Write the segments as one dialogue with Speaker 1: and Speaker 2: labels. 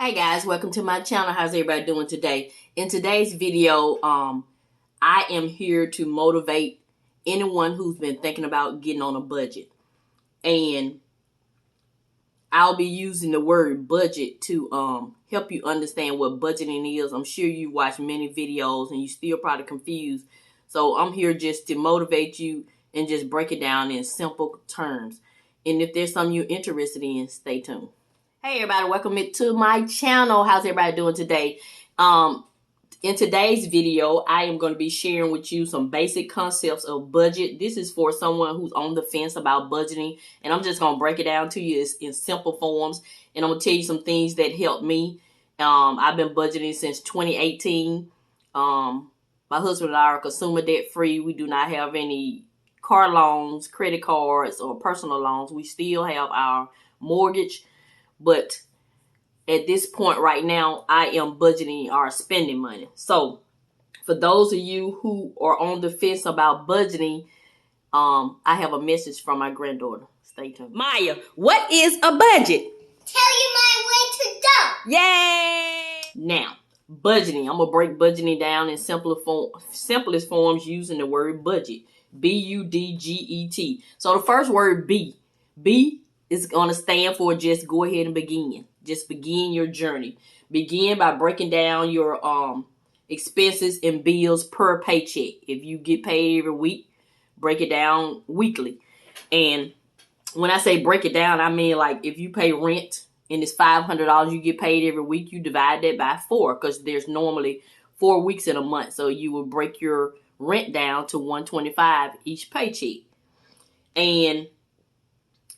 Speaker 1: Hey guys, welcome to my channel. How's everybody doing today? In today's video, I am here to motivate anyone who's been thinking about getting on a budget. And I'll be using the word budget to help you understand what budgeting is. I'm sure you watch many videos and you still probably confused. So I'm here just to motivate you and just break it down in simple terms. And if there's something you're interested in, stay tuned. Hey everybody, welcome to my channel. How's everybody doing today? In today's video, I am going to be sharing with you some basic concepts of budget. This is for someone who's on the fence about budgeting, and I'm just going to break it down to you in simple forms, and I'm going to tell you some things that helped me. I've been budgeting since 2018. My husband and I are consumer debt free. We do not have any car loans, credit cards, or personal loans. We still have our mortgage. But at this point right now, I am budgeting our spending money. So for those of you who are on the fence about budgeting, I have a message from my granddaughter. Stay tuned. Maya, what is a budget?
Speaker 2: Tell you my way to go.
Speaker 1: Yay! Now, budgeting. I'm going to break budgeting down in simplest forms using the word budget. B-U-D-G-E-T. So the first word, B. B is going to stand for just go ahead and begin. Just begin your journey. Begin by breaking down your expenses and bills per paycheck. If you get paid every week, break it down weekly. And when I say break it down, I mean like if you pay rent and it's $500 you get paid every week, you divide that by 4 because there's normally 4 weeks in a month. So you will break your rent down to $125 each paycheck. And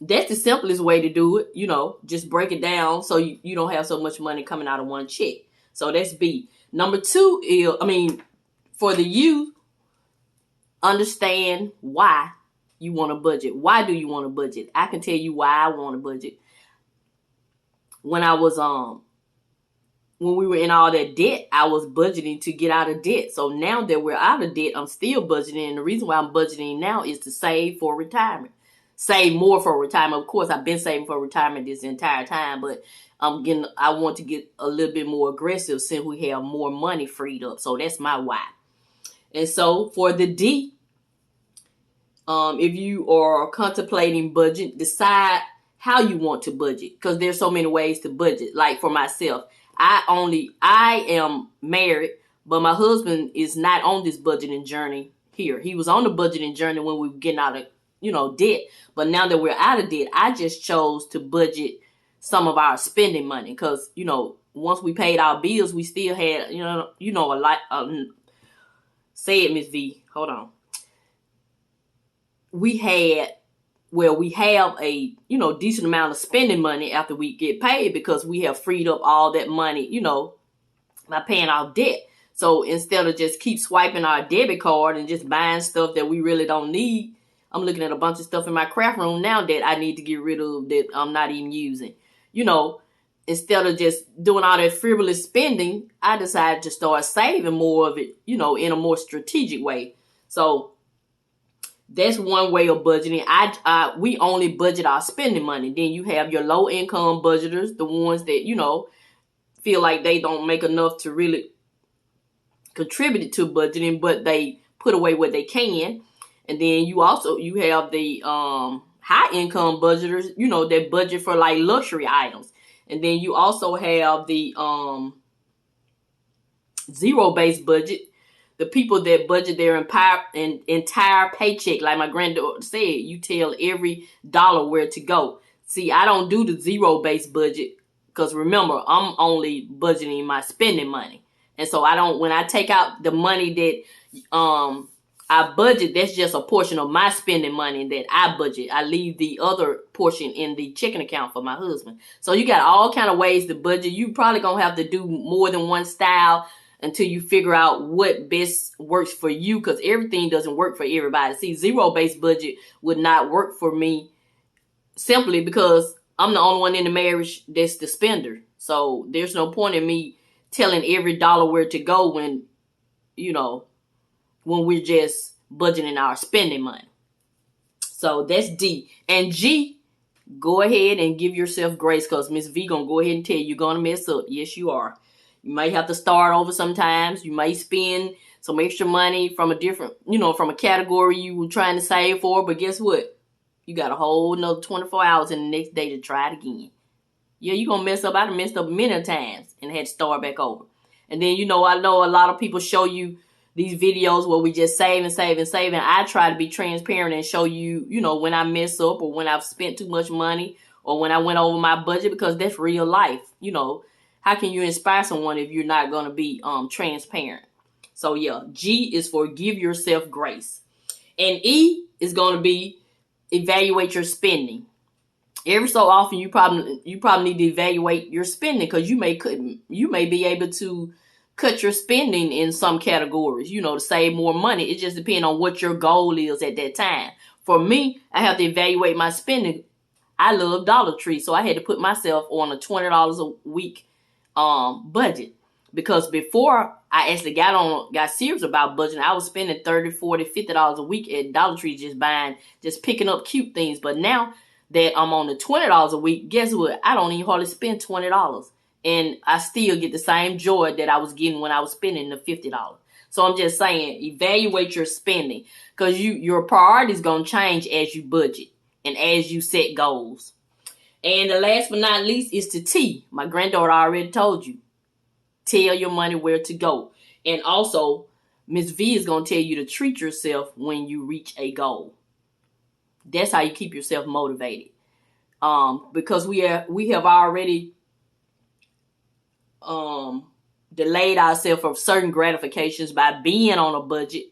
Speaker 1: that's the simplest way to do it, just break it down so you don't have so much money coming out of one check. So that's B. Number 2 is, for the youth, understand why you want a budget. Why do you want a budget? I can tell you why I want a budget. When I was, when we were in all that debt, I was budgeting to get out of debt. So now that we're out of debt, I'm still budgeting. And the reason why I'm budgeting now is to save for retirement. Save more for retirement. Of course, I've been saving for retirement this entire time, but I want to get a little bit more aggressive since we have more money freed up. So that's my why. And so for the D, if you are contemplating budget, decide how you want to budget because there's so many ways to budget. Like for myself, I am married, but my husband is not on this budgeting journey here. He was on the budgeting journey when we were getting out of debt. But now that we're out of debt, I just chose to budget some of our spending money because, once we paid our bills, we still had, a lot. Say it, Miss V. Hold on. We have a, decent amount of spending money after we get paid because we have freed up all that money, by paying off debt. So instead of just keep swiping our debit card and just buying stuff that we really don't need, I'm looking at a bunch of stuff in my craft room now that I need to get rid of that I'm not even using. Instead of just doing all that frivolous spending, I decided to start saving more of it, in a more strategic way. So that's one way of budgeting. We only budget our spending money. Then you have your low income budgeters, the ones that, feel like they don't make enough to really contribute to budgeting, but they put away what they can. And then you have the high income budgeters, that budget for like luxury items. And then you also have the zero-based budget, the people that budget their entire paycheck. Like my granddaughter said, you tell every dollar where to go. See, I don't do the zero-based budget because remember, I'm only budgeting my spending money. And so when I take out the money that I budget, that's just a portion of my spending money that I budget. I leave the other portion in the checking account for my husband. So you got all kind of ways to budget. You probably going to have to do more than one style until you figure out what best works for you because everything doesn't work for everybody. See, zero-based budget would not work for me simply because I'm the only one in the marriage that's the spender. So there's no point in me telling every dollar where to go when we're just budgeting our spending money. So that's D. And G go ahead and give yourself grace, because Miss V gonna go ahead and tell you you're gonna mess up. Yes, you are. You might have to start over sometimes. You may spend some extra money from a different, from a category you were trying to save for. But guess what? You got a whole another 24 hours in the next day to try it again. Yeah, you're gonna mess up. I done messed up many times and had to start back over. And then, I know a lot of people show you these videos where we just save and save and save. And I try to be transparent and show you, when I mess up or when I've spent too much money or when I went over my budget, because that's real life. How can you inspire someone if you're not going to be transparent? So yeah, G is for give yourself grace. And E is going to be evaluate your spending. Every so often, you probably need to evaluate your spending, because you may be able to cut your spending in some categories, to save more money. It just depends on what your goal is at that time. For me, I have to evaluate my spending. I love Dollar Tree, so I had to put myself on a $20 a week budget, because before I actually got serious about budgeting, I was spending $30, $40, $50 a week at Dollar Tree just picking up cute things. But now that I'm on the $20 a week, guess what? I don't even hardly spend $20. And I still get the same joy that I was getting when I was spending the $50. So I'm just saying, evaluate your spending, because your priorities going to change as you budget and as you set goals. And the last but not least is the T. My granddaughter already told you. Tell your money where to go. And also, Miss V is going to tell you to treat yourself when you reach a goal. That's how you keep yourself motivated. Because we have already delayed ourselves from certain gratifications by being on a budget.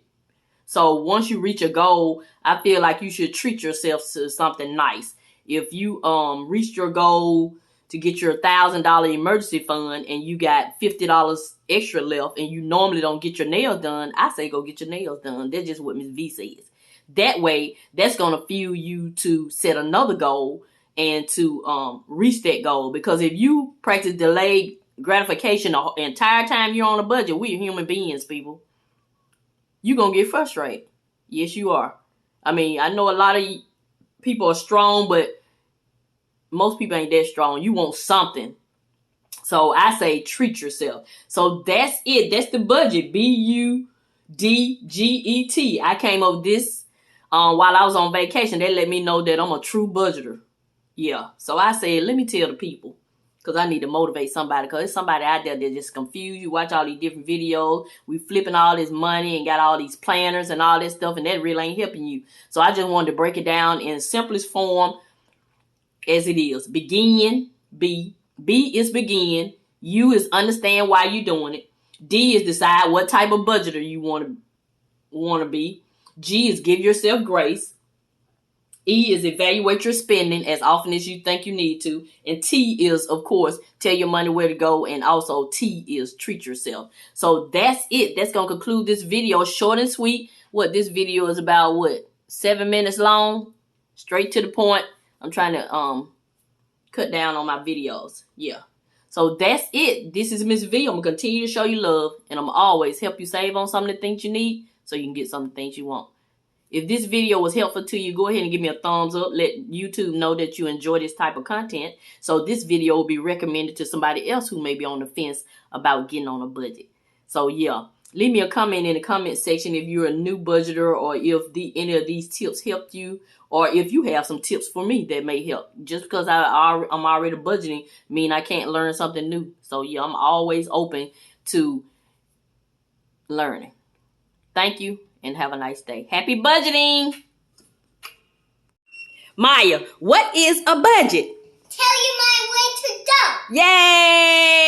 Speaker 1: So once you reach a goal, I feel like you should treat yourself to something nice. If you reached your goal to get your $1,000 emergency fund and you got $50 extra left and you normally don't get your nails done, I say go get your nails done. That's just what Ms. V says. That way, that's going to fuel you to set another goal and to reach that goal. Because if you practice delayed gratification the entire time you're on a budget, we're human beings, people. You're going to get frustrated. Yes, you are. I mean, I know a lot of people are strong, but most people ain't that strong. You want something. So I say treat yourself. So that's it. That's the budget. BUDGET. I came up with this while I was on vacation. They let me know that I'm a true budgeter. Yeah. So I said, let me tell the people, because I need to motivate somebody, because there's somebody out there that just confused. You watch all these different videos. We flipping all this money and got all these planners and all this stuff, and that really ain't helping you. So I just wanted to break it down in simplest form as it is. Begin, B. B is begin. U is understand why you're doing it. D is decide what type of budgeter you want to be. G is give yourself grace. E is evaluate your spending as often as you think you need to. And T is, of course, tell your money where to go. And also T is treat yourself. So that's it. That's going to conclude this video. Short and sweet. What this video is about, 7 minutes long? Straight to the point. I'm trying to cut down on my videos. Yeah. So that's it. This is Miss V. I'm going to continue to show you love. And I'm going to always help you save on some of the things you need so you can get some of the things you want. If this video was helpful to you, go ahead and give me a thumbs up. Let YouTube know that you enjoy this type of content. So this video will be recommended to somebody else who may be on the fence about getting on a budget. So yeah, leave me a comment in the comment section if you're a new budgeter, or if any of these tips helped you, or if you have some tips for me that may help. Just because I'm already budgeting mean I can't learn something new. So yeah, I'm always open to learning. Thank you. And have a nice day. Happy budgeting. Maya, what is a budget?
Speaker 2: Tell you my way to go.
Speaker 1: Yay!